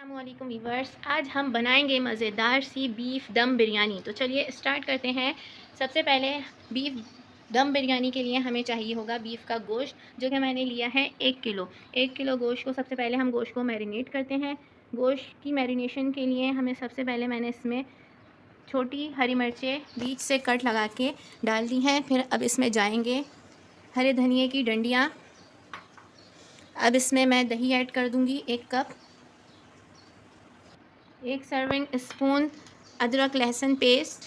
अस्सलामुअलैकुम वीवर्स, आज हम बनाएंगे मज़ेदार सी बीफ दम बिरयानी। तो चलिए स्टार्ट करते हैं। सबसे पहले बीफ दम बिरयानी के लिए हमें चाहिए होगा बीफ का गोश्त, जो कि मैंने लिया है 1 किलो। 1 किलो गोश्त को सबसे पहले हम गोश्त को मैरिनेट करते हैं। गोश्त की मैरिनेशन के लिए हमें सबसे पहले मैंने इसमें छोटी हरी मिर्चें बीच से कट लगा के डाल दी हैं। फिर अब इसमें जाएंगे हरे धनिए की डंडियाँ। अब इसमें मैं दही ऐड कर दूँगी 1 कप। 1 सर्विंग स्पून अदरक लहसुन पेस्ट,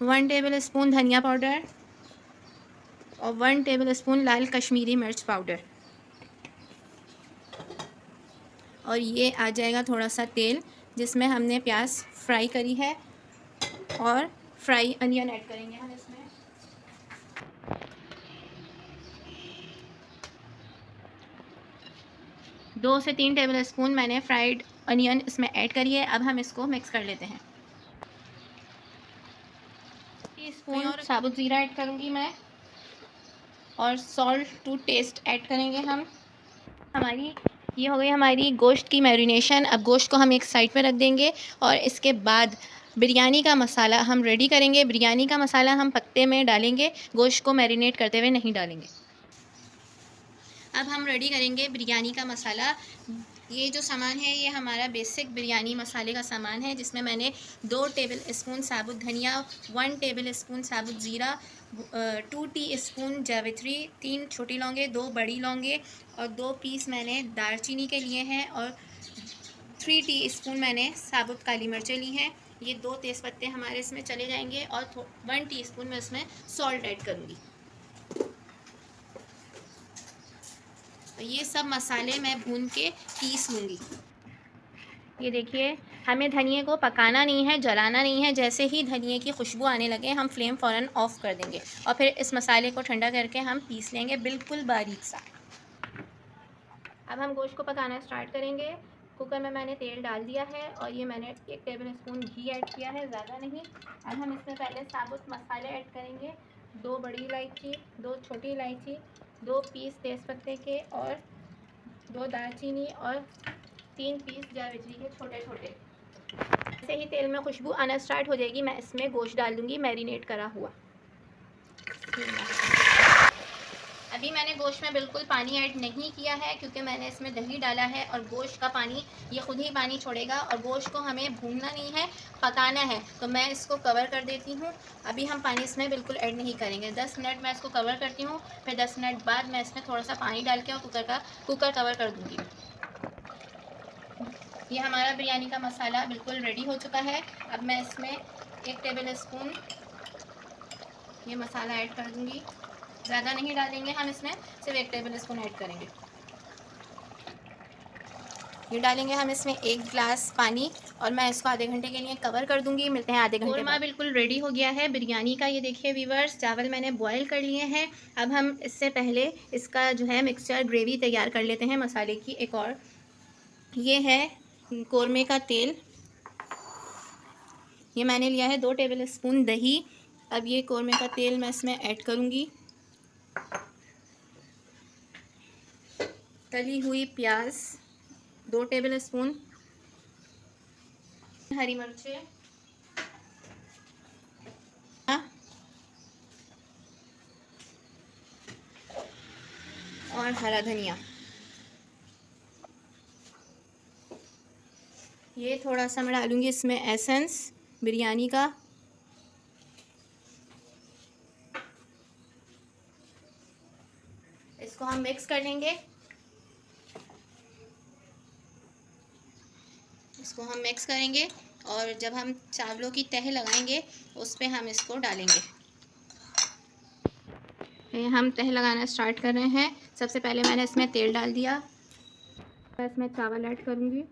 1 टेबल स्पून धनिया पाउडर और 1 टेबल स्पून लाल कश्मीरी मिर्च पाउडर। और ये आ जाएगा थोड़ा सा तेल, जिसमें हमने प्याज फ्राई करी है, और फ्राई अनियन ऐड करेंगे हम इसमें। 2 से 3 टेबल स्पून मैंने फ्राइड अनियन इसमें ऐड करी है। अब हम इसको मिक्स कर लेते हैं। टीस्पून और साबुत ज़ीरा ऐड करूँगी मैं, और सॉल्ट टू टेस्ट ऐड करेंगे हम। ये हो गई हमारी गोश्त की मैरिनेशन। अब गोश्त को हम एक साइड पे रख देंगे, और इसके बाद बिरयानी का मसाला हम रेडी करेंगे। बिरयानी का मसाला हम पत्ते में डालेंगे, गोश्त को मैरिनेट करते हुए नहीं डालेंगे। अब हम रेडी करेंगे बिरयानी का मसाला। ये जो सामान है ये हमारा बेसिक बिरयानी मसाले का सामान है, जिसमें मैंने 2 टेबल स्पून साबुत धनिया, 1 टेबल स्पून साबुत ज़ीरा, 2 टीस्पून जावित्री, 3 छोटी लौंगे, 2 बड़ी लौंगे और 2 पीस मैंने दालचीनी के लिए हैं, और 3 टीस्पून मैंने साबुत काली मिर्चें ली हैं। ये 2 तेज़पत्ते हमारे इसमें चले जाएंगे, और 1 टीस्पून मैं इसमें सॉल्ट ऐड करूँगी। ये सब मसाले मैं भून के पीस लूँगी। ये देखिए, हमें धनिए को पकाना नहीं है, जलाना नहीं है। जैसे ही धनिए की खुशबू आने लगे हम फ्लेम फ़ौरन ऑफ़ कर देंगे, और फिर इस मसाले को ठंडा करके हम पीस लेंगे बिल्कुल बारीक सा। अब हम गोश्त को पकाना स्टार्ट करेंगे। कुकर में मैंने तेल डाल दिया है, और ये मैंने 1 टेबल स्पून घी ऐड किया है, ज़्यादा नहीं। अब हम इसमें पहले साबुत मसाले ऐड करेंगे। 2 बड़ी इलायची, 2 छोटी इलायची, 2 पीस तेज़पत्ते के, और 2 दालचीनी, और 3 पीस जावित्री के छोटे छोटे। जैसे ही तेल में खुशबू आना स्टार्ट हो जाएगी, मैं इसमें गोश्त डाल दूँगी मैरिनेट करा हुआ। अभी मैंने गोश्त में बिल्कुल पानी ऐड नहीं किया है, क्योंकि मैंने इसमें दही डाला है, और गोश्त का पानी ये खुद ही पानी छोड़ेगा। और गोश्त को हमें भूनना नहीं है, पकाना है। तो मैं इसको कवर कर देती हूँ। अभी हम पानी इसमें बिल्कुल ऐड नहीं करेंगे। 10 मिनट मैं इसको कवर करती हूँ, फिर 10 मिनट बाद मैं इसमें थोड़ा सा पानी डाल के और कुकर कवर कर दूँगी। ये हमारा बिरयानी का मसाला बिल्कुल रेडी हो चुका है। अब मैं इसमें 1 टेबल स्पून ये मसाला ऐड कर दूँगी। ज़्यादा नहीं डालेंगे हम इसमें, सिर्फ 1 टेबल स्पून ऐड करेंगे। ये डालेंगे हम इसमें 1 गिलास पानी, और मैं इसको आधे घंटे के लिए कवर कर दूँगी। मिलते हैं आधे घंटे बाद। कोरमा बिल्कुल रेडी हो गया है बिरयानी का। ये देखिए वीवर्स, चावल मैंने बॉयल कर लिए हैं। अब हम इससे पहले इसका जो है मिक्सचर ग्रेवी तैयार कर लेते हैं मसाले की एक और। ये है कोरमे का तेल। ये मैंने लिया है 2 टेबल स्पून दही। अब ये कोरमे का तेल मैं इसमें ऐड करूँगी। तली हुई प्याज 2 टेबल स्पून, हरी मिर्चें, और हरा धनिया। ये थोड़ा सा मैं डालूँगी इसमें एसेंस बिरयानी का। इसको हम मिक्स कर लेंगे। इसको हम मिक्स करेंगे, और जब हम चावलों की तह लगाएंगे उस पे हम इसको डालेंगे। हम तह लगाना स्टार्ट कर रहे हैं। सबसे पहले मैंने इसमें तेल डाल दिया। इसमें चावल ऐड करूँगी।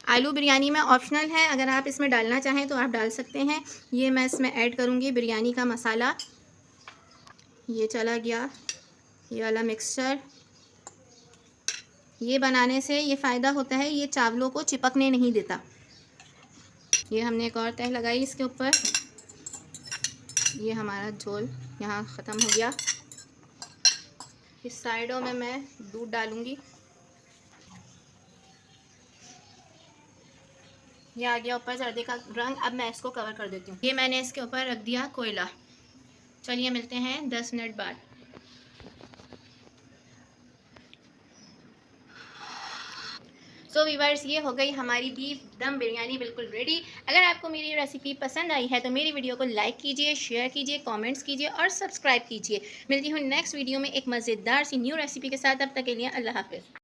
आलू बिरयानी में ऑप्शनल है, अगर आप इसमें डालना चाहें तो आप डाल सकते हैं। ये मैं इसमें ऐड करूँगी बिरयानी का मसाला। ये चला गया ये वाला मिक्सचर। ये बनाने से ये फ़ायदा होता है, ये चावलों को चिपकने नहीं देता। ये हमने एक और तह लगाई इसके ऊपर। ये हमारा झोल यहाँ ख़त्म हो गया। इस साइडों में मैं दूध डालूँगी। ये आ गया ऊपर जर्दे का रंग। अब मैं इसको कवर कर देती हूँ। ये मैंने इसके ऊपर रख दिया कोयला। चलिए मिलते हैं 10 मिनट बाद। सो व्यूअर्स, ये हो गई हमारी बीफ दम बिरयानी बिल्कुल रेडी। अगर आपको मेरी रेसिपी पसंद आई है तो मेरी वीडियो को लाइक कीजिए, शेयर कीजिए, कमेंट्स कीजिए और सब्सक्राइब कीजिए। मिलती हूँ नेक्स्ट वीडियो में एक मज़ेदार सी न्यू रेसिपी के साथ। अब तक के लिए अल्लाह हाफिज़।